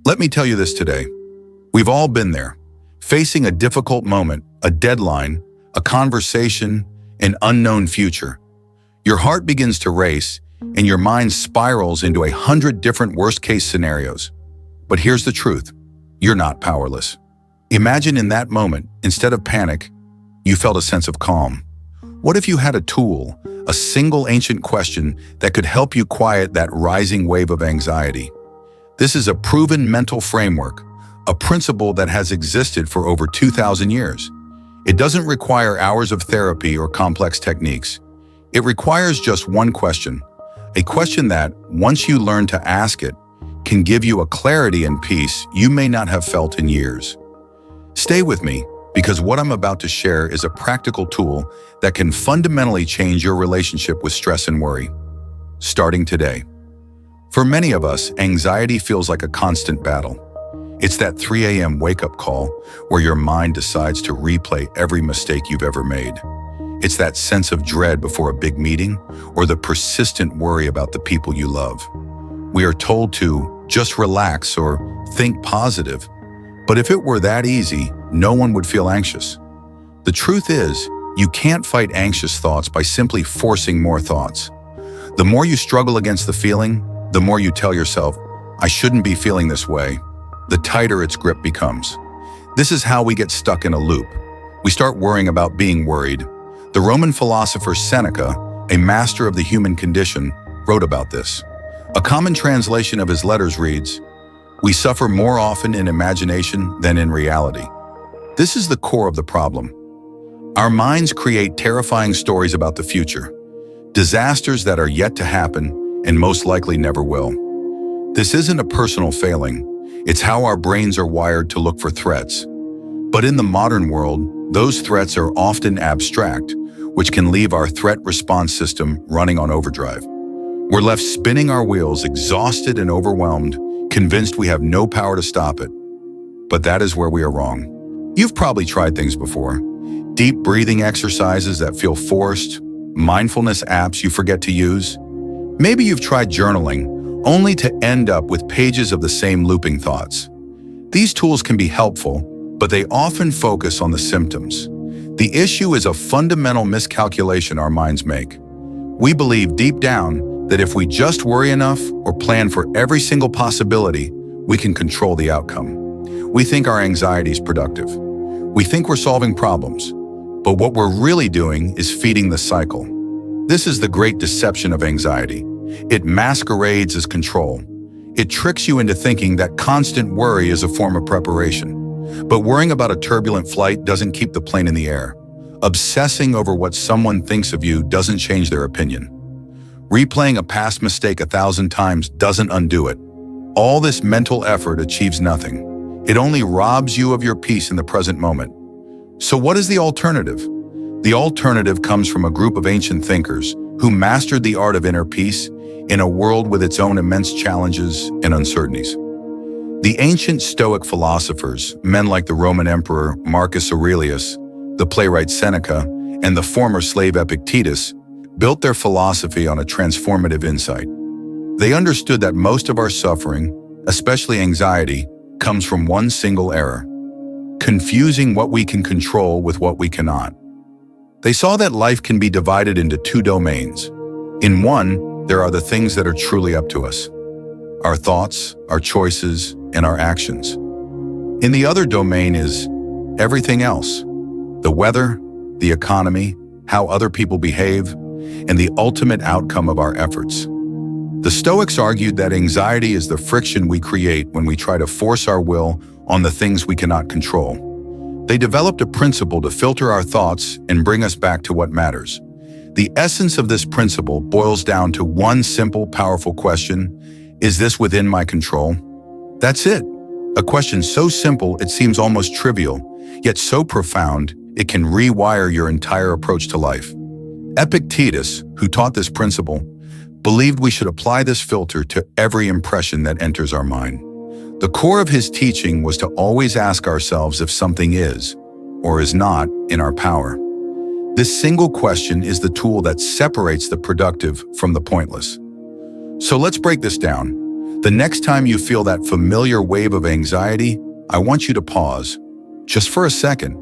Let me tell you this today. We've all been there, facing a difficult moment, a deadline, a conversation, an unknown future. Your heart begins to race, and your mind spirals into 100 different worst-case scenarios. But here's the truth. You're not powerless. Imagine in that moment, instead of panic, you felt a sense of calm. What if you had a tool, a single ancient question that could help you quiet that rising wave of anxiety? This is a proven mental framework, a principle that has existed for over 2,000 years. It doesn't require hours of therapy or complex techniques. It requires just one question, a question that, once you learn to ask it, can give you a clarity and peace you may not have felt in years. Stay with me, because what I'm about to share is a practical tool that can fundamentally change your relationship with stress and worry. Starting today. For many of us, anxiety feels like a constant battle. It's that 3 a.m. wake-up call where your mind decides to replay every mistake you've ever made. It's that sense of dread before a big meeting or the persistent worry about the people you love. We are told to just relax or think positive. But if it were that easy, no one would feel anxious. The truth is, you can't fight anxious thoughts by simply forcing more thoughts. The more you struggle against the feeling, the more you tell yourself, I shouldn't be feeling this way, the tighter its grip becomes. This is how we get stuck in a loop. We start worrying about being worried. The Roman philosopher Seneca, a master of the human condition, wrote about this. A common translation of his letters reads, "We suffer more often in imagination than in reality." This is the core of the problem. Our minds create terrifying stories about the future, disasters that are yet to happen and most likely never will. This isn't a personal failing. It's how our brains are wired to look for threats. But in the modern world, those threats are often abstract, which can leave our threat response system running on overdrive. We're left spinning our wheels, exhausted and overwhelmed, convinced we have no power to stop it. But that is where we are wrong. You've probably tried things before. Deep breathing exercises that feel forced, mindfulness apps you forget to use. Maybe you've tried journaling, only to end up with pages of the same looping thoughts. These tools can be helpful, but they often focus on the symptoms. The issue is a fundamental miscalculation our minds make. We believe deep down that if we just worry enough or plan for every single possibility, we can control the outcome. We think our anxiety is productive. We think we're solving problems, but what we're really doing is feeding the cycle. This is the great deception of anxiety. It masquerades as control. It tricks you into thinking that constant worry is a form of preparation. But worrying about a turbulent flight doesn't keep the plane in the air. Obsessing over what someone thinks of you doesn't change their opinion. Replaying a past mistake 1,000 times doesn't undo it. All this mental effort achieves nothing. It only robs you of your peace in the present moment. So what is the alternative? The alternative comes from a group of ancient thinkers who mastered the art of inner peace in a world with its own immense challenges and uncertainties. The ancient Stoic philosophers, men like the Roman emperor Marcus Aurelius, the playwright Seneca, and the former slave Epictetus, built their philosophy on a transformative insight. They understood that most of our suffering, especially anxiety, comes from one single error: confusing what we can control with what we cannot. They saw that life can be divided into two domains. In one, there are the things that are truly up to us: our thoughts, our choices, and our actions. In the other domain is everything else: the weather, the economy, how other people behave, and the ultimate outcome of our efforts. The Stoics argued that anxiety is the friction we create when we try to force our will on the things we cannot control. They developed a principle to filter our thoughts and bring us back to what matters. The essence of this principle boils down to one simple, powerful question: is this within my control? That's it. A question so simple it seems almost trivial, yet so profound it can rewire your entire approach to life. Epictetus, who taught this principle, believed we should apply this filter to every impression that enters our mind. The core of his teaching was to always ask ourselves if something is, or is not, in our power. This single question is the tool that separates the productive from the pointless. So let's break this down. The next time you feel that familiar wave of anxiety, I want you to pause, just for a second,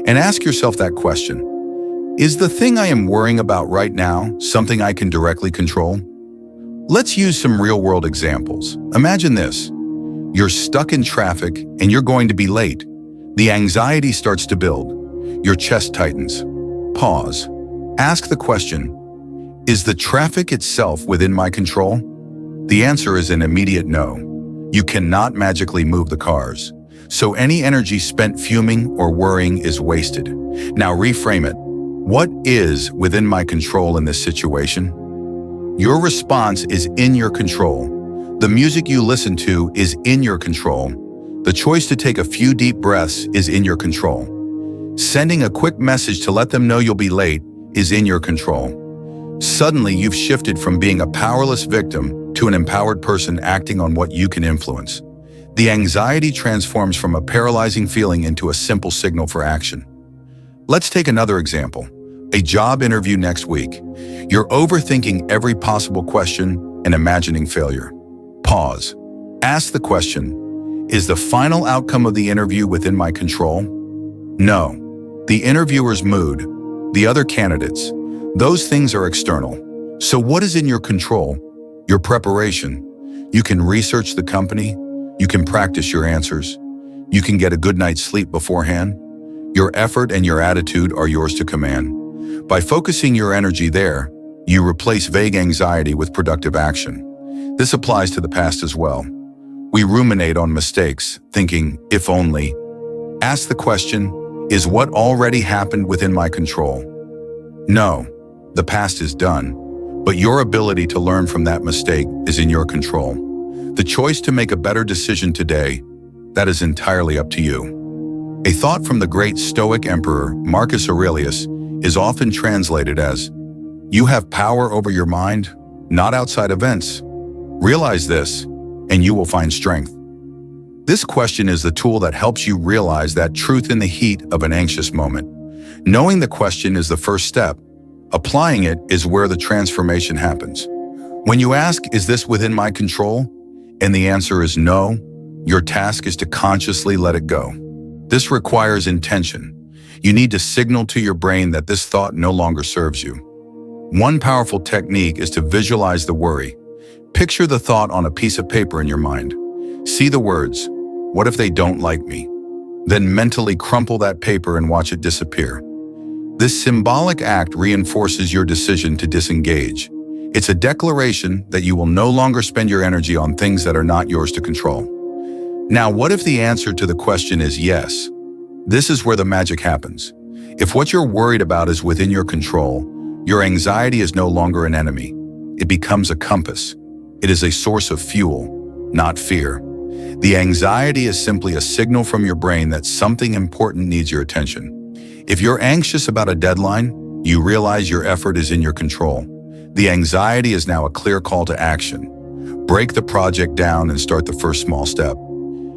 and ask yourself that question. Is the thing I am worrying about right now something I can directly control? Let's use some real-world examples. Imagine this. You're stuck in traffic and you're going to be late. The anxiety starts to build. Your chest tightens. Pause. Ask the question, is the traffic itself within my control? The answer is an immediate no. You cannot magically move the cars. So any energy spent fuming or worrying is wasted. Now reframe it. What is within my control in this situation? Your response is in your control. The music you listen to is in your control. The choice to take a few deep breaths is in your control. Sending a quick message to let them know you'll be late is in your control. Suddenly, you've shifted from being a powerless victim to an empowered person acting on what you can influence. The anxiety transforms from a paralyzing feeling into a simple signal for action. Let's take another example. A job interview next week. You're overthinking every possible question and imagining failure. Pause. Ask the question, is the final outcome of the interview within my control? No. The interviewer's mood, the other candidates, those things are external. So what is in your control? Your preparation. You can research the company. You can practice your answers. You can get a good night's sleep beforehand. Your effort and your attitude are yours to command. By focusing your energy there, you replace vague anxiety with productive action. This applies to the past as well. We ruminate on mistakes, thinking, if only. Ask the question, is what already happened within my control? No, the past is done, but your ability to learn from that mistake is in your control. The choice to make a better decision today, that is entirely up to you. A thought from the great Stoic emperor Marcus Aurelius is often translated as, you have power over your mind, not outside events. Realize this, and you will find strength. This question is the tool that helps you realize that truth in the heat of an anxious moment. Knowing the question is the first step. Applying it is where the transformation happens. When you ask, is this within my control? And the answer is no, your task is to consciously let it go. This requires intention. You need to signal to your brain that this thought no longer serves you. One powerful technique is to visualize the worry. Picture the thought on a piece of paper in your mind. See the words, what if they don't like me? Then mentally crumple that paper and watch it disappear. This symbolic act reinforces your decision to disengage. It's a declaration that you will no longer spend your energy on things that are not yours to control. Now, what if the answer to the question is yes? This is where the magic happens. If what you're worried about is within your control, your anxiety is no longer an enemy. It becomes a compass. It is a source of fuel, not fear. The anxiety is simply a signal from your brain that something important needs your attention. If you're anxious about a deadline, you realize your effort is in your control. The anxiety is now a clear call to action. Break the project down and start the first small step.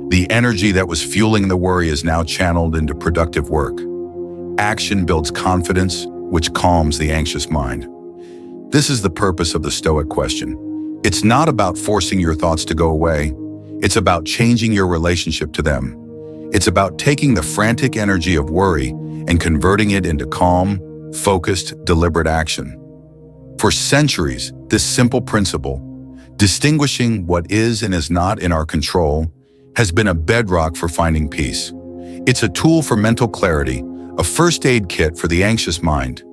The energy that was fueling the worry is now channeled into productive work. Action builds confidence, which calms the anxious mind. This is the purpose of the Stoic question. It's not about forcing your thoughts to go away. It's about changing your relationship to them. It's about taking the frantic energy of worry and converting it into calm, focused, deliberate action. For centuries, this simple principle, distinguishing what is and is not in our control, has been a bedrock for finding peace. It's a tool for mental clarity, a first aid kit for the anxious mind.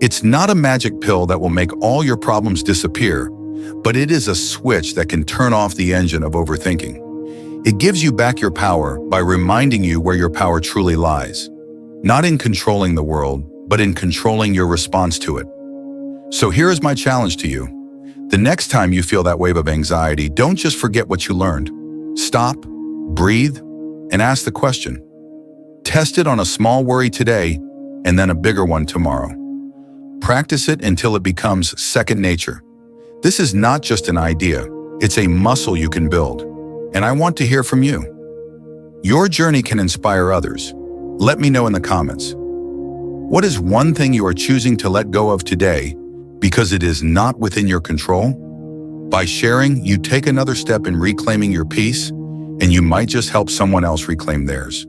It's not a magic pill that will make all your problems disappear, but it is a switch that can turn off the engine of overthinking. It gives you back your power by reminding you where your power truly lies. Not in controlling the world, but in controlling your response to it. So here is my challenge to you. The next time you feel that wave of anxiety, don't just forget what you learned. Stop, breathe, and ask the question. Test it on a small worry today, and then a bigger one tomorrow. Practice it until it becomes second nature. This is not just an idea, it's a muscle you can build. And I want to hear from you. Your journey can inspire others. Let me know in the comments. What is one thing you are choosing to let go of today because it is not within your control? By sharing, you take another step in reclaiming your peace, and you might just help someone else reclaim theirs.